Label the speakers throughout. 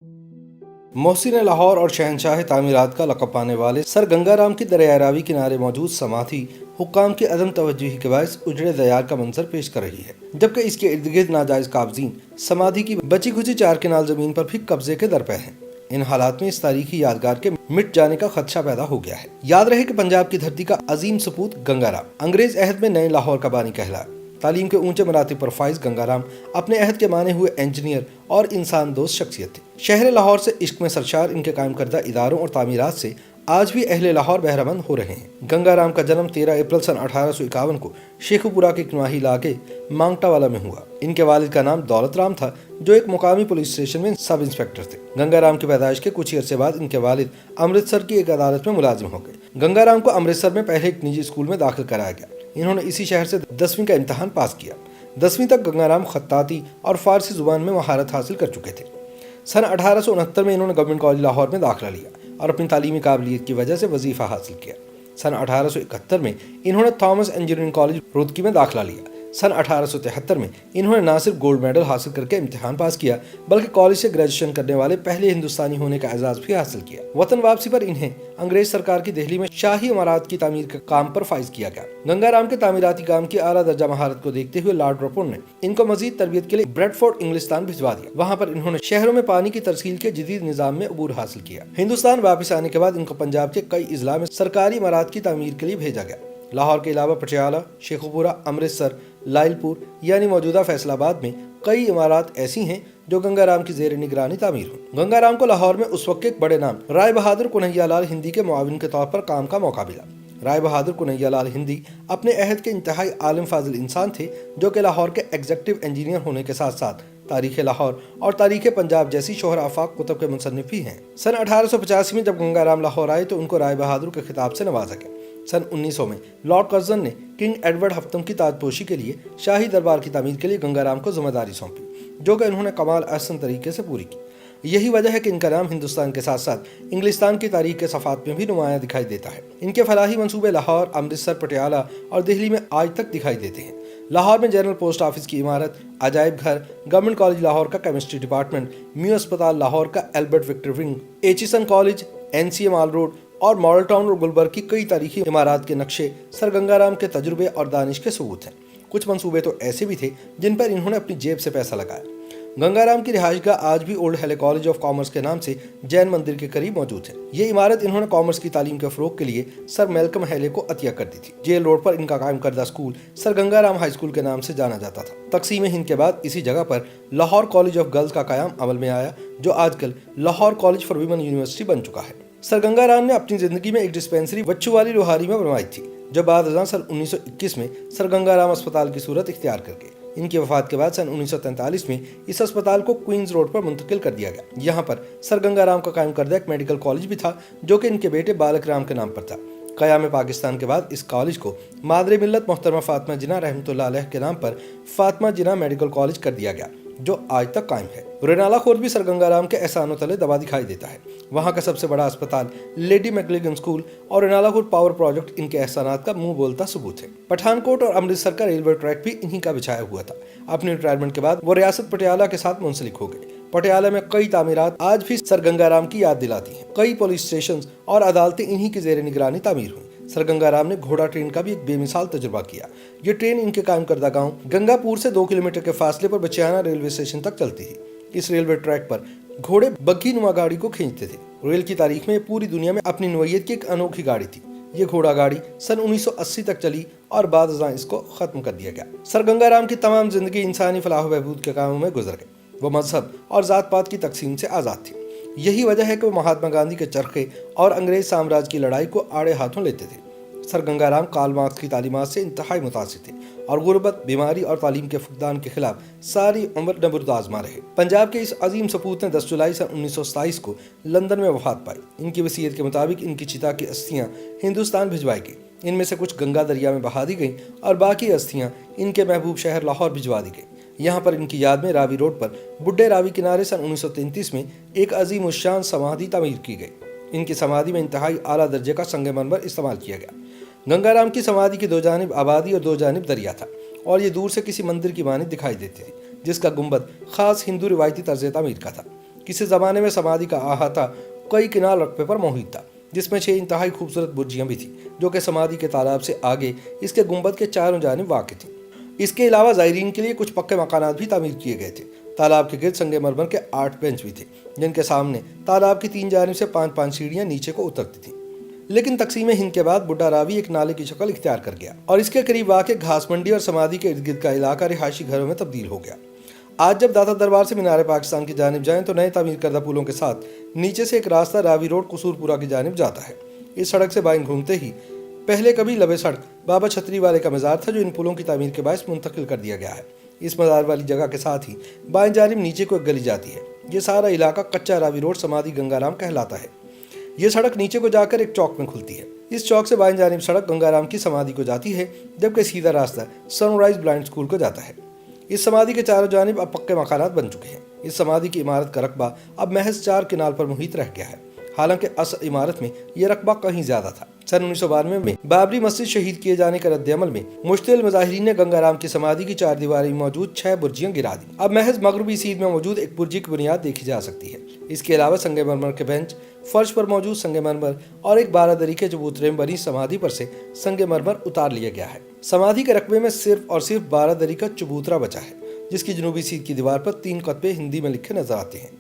Speaker 1: मोहसिन लाहौर और शहनशाह तामीरात का लक़ब पाने वाले सर गंगा राम की दरिया रावी किनारे मौजूद समाधि हुक्काम की अदम तवज्जुही के बायस उजड़े दयार का मंजर पेश कर रही है, जबकि इसके इर्द गिर्द नाजायज काबजीन समाधि की बची खुची 4 किनाल जमीन पर भी कब्जे के दरपे हैं। इन हालात में इस तारीखी यादगार के मिट जाने का खदशा पैदा हो गया है। याद रहे कि पंजाब की धरती का अजीम सपूत गंगा राम अंग्रेज अहद में नए लाहौर का बानी कहलाया। तालीम के ऊंचे मरातिब पर फाइज गंगाराम अपने अहद के माने हुए इंजीनियर और इंसान दोस्त शख्सियत थे। शहर लाहौर से इश्क में सरशार इनके कायम करदा इदारों और तामीरात से आज भी अहले लाहौर बहरामंद हो रहे हैं। गंगाराम का जन्म 13 अप्रैल सन 1851 को शेखुपुरा के किनवाही इलाके मांगटावाला में हुआ। इनके वालिद का नाम दौलत राम था, जो एक मुकामी पुलिस स्टेशन में सब इंस्पेक्टर थे। गंगाराम की पैदाइश के कुछ ही अरसे बाद इनके वालिद अमृतसर की एक अदालत में मुलाजिम हो गए। गंगाराम को अमृतसर में पहले एक निजी स्कूल में दाखिल कराया गया। इन्होंने इसी शहर से 10वीं का इम्तहान पास किया। 10वीं तक गंगाराम खत्ताती और फारसी जुबान में महारत हासिल कर चुके थे। सन 1869 में इन्होंने गवर्नमेंट कॉलेज लाहौर में दाखिला लिया और अपनी तालीमी काबिलियत की वजह से वजीफा हासिल किया। सन 1871 में इन्होंने थॉमस इंजीनियरिंग कॉलेज रुड़की में दाखिला लिया। सन 1873 में इन्होंने न सिर्फ गोल्ड मेडल हासिल करके इम्तिहान पास किया, बल्कि कॉलेज से ग्रेजुएशन करने वाले पहले हिंदुस्तानी होने का एजाज भी हासिल किया। वतन वापसी पर इन्हें अंग्रेज सरकार की दिल्ली में शाही इमारत की तामीर के काम पर फाइज किया गया। गंगाराम के तामीराती काम की आला दर्जा महारत को देखते हुए लॉर्ड रॉपोर्ट ने इनको मजीद तरबियत के लिए ब्रेडफोर्ड इंग्लिस्तान भिजवा दिया। वहाँ पर इन्होंने शहरों में पानी की तरसील के जदीद निजाम में अबूर हासिल किया। हिंदुस्तान वापस आने के बाद इनको पंजाब के कई इजला में सरकारी इमारत की तामीर के लिए भेजा गया। लाहौर के अलावा पटियाला, शेखुपुरा, अमृतसर, लाइलपुर यानी मौजूदा फैसलाबाद में कई इमारत ऐसी हैं जो गंगाराम की जेर निगरानी तामीर हुई। गंगाराम को लाहौर में उस वक्त एक बड़े नाम राय बहादुर कन्हैयालाल हिंदी के मुआविन के तौर पर काम का मौका मिला। राय बहादुर कन्हैयालाल हिंदी अपने अहद के इंतहाई आलिम फाजिल इंसान थे, जो कि लाहौर के एग्जीक्यूटिव इंजीनियर होने के साथ साथ तारीख लाहौर और तारीख पंजाब जैसी शोहर आफाक कुतब के मुसन्निफ भी हैं। सन 1885 में जब गंगाराम लाहौर आए तो उनको राय बहादुर के खिताब से नवाजा गया। सन 1900 में लॉर्ड कर्जन ने किंग एडवर्ड हफ्तम की ताजपोशी के लिए शाही दरबार की तामीर के लिए गंगाराम को जिम्मेदारी सौंपी, जो कि उन्होंने कमाल अहसन तरीके से पूरी की। यही वजह है कि इनका नाम हिंदुस्तान के साथ साथ इंग्लिस्तान की तारीख के सफ़ात में भी नुमाया दिखाई देता है। इनके फलाही मंसूबे लाहौर, अमृतसर, पटियाला और दिल्ली में आज तक दिखाई देते हैं। लाहौर में जनरल पोस्ट ऑफिस की इमारत, अजायब घर, गवर्नमेंट कॉलेज लाहौर का केमिस्ट्री डिपार्टमेंट, म्यू अस्पताल लाहौर का Albert Victor wing, Aitchison college, NCA mall road और मॉडल टाउन और गुलबर्ग की कई तारीखी इमारत के नक्शे सर गंगाराम के तजुर्बे और दानिश के सबूत हैं। कुछ मंसूबे तो ऐसे भी थे जिन पर इन्होंने अपनी जेब से पैसा लगाया। गंगाराम की रिहाइशगाह आज भी ओल्ड हेले कॉलेज ऑफ कॉमर्स के नाम से जैन मंदिर के करीब मौजूद है। ये इमारत इन्होंने कॉमर्स की तालीम के फरोग के लिए सर मेलकम हेले को अतिया कर दी थी। जेल रोड पर इनका कायम करदा school sir Gangaram high school के नाम से जाना जाता था। तकसीम हिंद के बाद इसी जगह पर लाहौर कॉलेज ऑफ गर्ल्स का कायम अमल में आया, जो आजकल Lahore college for women university बन चुका है। सर गंगाराम ने अपनी जिंदगी में एक डिस्पेंसरी वच्छुवाली लोहारी में बनवाई थी, जो बाद सन 1921 में सर गंगाराम अस्पताल की सूरत इख्तियार करके इनकी वफात के बाद सन 1943 में इस अस्पताल को क्वींस रोड पर मुंतकिल कर दिया गया। यहाँ पर सर गंगाराम का कायम करदा एक मेडिकल कॉलेज भी था, जो कि इनके बेटे बालक राम के नाम पर था। क़याम पाकिस्तान के बाद इस कॉलेज को मादरे मिल्लत मोहतरमा फातिमा जिन्ना रहमतुल्लाह अलैह के नाम पर फातिमा जिन्ना मेडिकल कॉलेज कर दिया गया, जो आज तक कायम है। रेनाला खुर्द भी सर गंगाराम के एहसानों तले दबा दिखाई देता है। वहाँ का सबसे बड़ा अस्पताल लेडी मैकलिगन स्कूल और रेनाला खुर्द पावर प्रोजेक्ट इनके एहसानात का मुंह बोलता सबूत है। पठानकोट और अमृतसर का रेलवे ट्रैक भी इन्हीं का बिछाया हुआ था। अपनी रिटायरमेंट के बाद वो रियासत पटियाला के साथ मुंसलिक हो गए। पटियाला में कई तामीरात आज भी सर गंगाराम की याद दिलाती हैं। कई पुलिस स्टेशन और अदालतें इन्हीं की जेर निगरानी तामीर हुई। सर गंगाराम ने घोड़ा ट्रेन का भी एक बेमिसाल तजुर्बा किया। ये ट्रेन इनके कायम करदा गांव गंगापुर से 2 किलोमीटर के फासले पर बचियाना रेलवे स्टेशन तक चलती थी। इस रेलवे ट्रैक पर घोड़े बग्घी नुमा गाड़ी को खींचते थे। रेल की तारीख में पूरी दुनिया में अपनी नोयत की एक अनोखी गाड़ी थी। ये घोड़ा गाड़ी सन 1980 तक चली और बाद इसको खत्म कर दिया गया। सर गंगाराम की तमाम जिंदगी इंसानी फलाह बहबूद के कामों में गुजर गई। वो मजहब और जात पात की तकसीम से आज़ाद थी। यही वजह है कि वो महात्मा गांधी के चरखे और अंग्रेज साम्राज्य की लड़ाई को आड़े हाथों लेते थे। सर गंगाराम कार्ल मार्क्स की तालीमात से इंतहाई मुतासिर थे और गुर्बत, बीमारी और तालीम के फुकदान के खिलाफ सारी उम्र नबर्द आजमा रहे। पंजाब के इस अजीम सपूत ने 10 जुलाई सन 1927 को लंदन में वफात पाई। इनकी वसीयत के मुताबिक इनकी चिता की अस्थियां हिंदुस्तान भिजवाई गई। इनमें से कुछ गंगा दरिया में बहा दी गई और बाकी अस्थियां इनके महबूब शहर लाहौर भिजवा दी गई। यहाँ पर इनकी याद में रावी रोड पर बुड्ढे रावी किनारे सन 1933 में एक अजीम उश्शान समाधि तामीर की गई। इनकी समाधि में इंतहाई आला दर्जे का संगमरमर इस्तेमाल किया गया। गंगाराम की समाधि की 2 जानिब आबादी और 2 जानिब दरिया था और ये दूर से किसी मंदिर की मानिंद दिखाई देती थी, जिसका गुंबद खास हिंदू रिवायती तर्ज तामीर का था। किसी ज़माने में समाधि का अहाता कई किनार रकबे पर मोहित था, जिसमें 6 इंतहाई खूबसूरत बुर्जियां भी थीं, जो कि समाधि के तालाब से आगे इसके गुंबद के चारों जानिब वाक़ थीं। इसके अलावा ज़ायरीन के लिए कुछ पक्के मकानात भी तामीर किए गए थे। तालाब के गिर्द संगमरमर के 8 बेंच भी थे, जिनके सामने तालाब की 3 जानिब से 5-5 सीढ़ियां नीचे को उतरती थीं। लेकिन तकसीम हिंद के बाद बुड्ढा रावी एक नाले की शक्ल इख्तियार कर गया और इसके करीब वाक़ घास मंडी और समाधि के इर्द गिर्द का इलाका रिहायशी घरों में तब्दील हो गया। आज जब दाता दरबार से मीनार पाकिस्तान की जानिब जाएं तो नए तामीर करदा पुलों के साथ नीचे से एक रास्ता रावी रोड कसूरपुरा की जानिब जाता है। इस सड़क से बाएं घूमते ही पहले कभी लबे सड़क बाबा छतरी वाले का मज़ार था, जो इन पुलों की तामीर के बायस मुंतकिल कर दिया गया है। इस मज़ार वाली जगह के साथ ही बाएं जानिब नीचे को एक गली जाती है। ये सारा इलाका कच्चा रावी रोड समाधि गंगाराम कहलाता है। ये सड़क नीचे को जाकर एक चौक में खुलती है। इस चौक से बाएं जानिब सड़क गंगाराम की समाधि को जाती है, जबकि सीधा रास्ता सनराइज ब्लाइंड स्कूल को जाता है। इस समाधि के चारों जानिब अब पक्के मकानात बन चुके हैं। इस समाधि की इमारत का रकबा अब महज 4 किनाल पर मुहित रह गया है, हालांकि असल इमारत में यह रकबा कहीं ज्यादा था। सन 1992 में बाबरी मस्जिद शहीद किए जाने के रद्द-ए-अमल में मुश्तिल मुजाहिरीन ने गंगाराम की समाधि की 4 दीवारी में मौजूद 6 बुर्जियां गिरा दी। अब महज मगरबी सीध में मौजूद एक बुर्जी की बुनियाद देखी जा सकती है। इसके अलावा संगमरमर के बेंच, फर्श पर मौजूद संगमरमर और एक 12 दरी के चबूतरे में बनी समाधि पर से संगमरमर उतार लिया गया है। समाधि के रकबे में सिर्फ और सिर्फ 12 दरी का चबूतरा बचा है, जिसकी जनूबी सीध की दीवार पर 3 कतबे हिंदी में लिखे नजर आते हैं।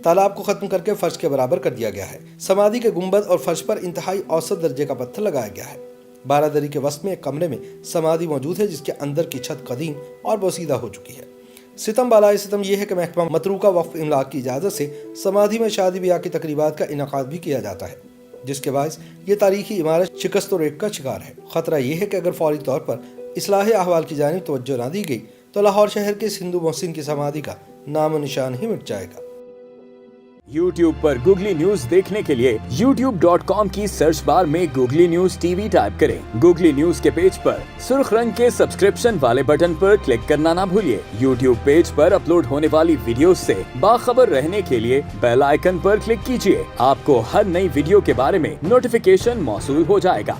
Speaker 1: तालाब को खत्म करके फर्श के बराबर कर दिया गया है। समाधि के गुंबद और फर्श पर इंतहाई औसत दर्जे का पत्थर लगाया गया है। 12 दरी के वस्त में एक कमरे में समाधि मौजूद है, जिसके अंदर की छत कदीम और बोसीदा हो चुकी है। सितम बालाए सितम यह है कि महकमा मतरूका वक्फ इमलाक की इजाज़त से समाधि में शादी ब्याह की तकरीबात का इनेकाद भी किया जाता है, जिसके बायस ये तारीखी इमारत शिकस्त व रेत का शिकार है। खतरा यह है कि अगर फौरी तौर पर इस्लाह अहवाल की जानिब तवज्जो न दी गई तो लाहौर शहर के हिंदू मोहसिन की समाधि का नाम निशान ही मिट जाएगा।
Speaker 2: YouTube पर गूगली न्यूज देखने के लिए youtube.com की सर्च बार में गूगली न्यूज टीवी टाइप करें। गूगली न्यूज के पेज पर सुर्ख रंग के सब्सक्रिप्शन वाले बटन पर क्लिक करना ना भूलिए। YouTube पेज पर अपलोड होने वाली वीडियोस से बाखबर रहने के लिए बेल आइकन पर क्लिक कीजिए। आपको हर नई वीडियो के बारे में नोटिफिकेशन मौसूल हो जाएगा।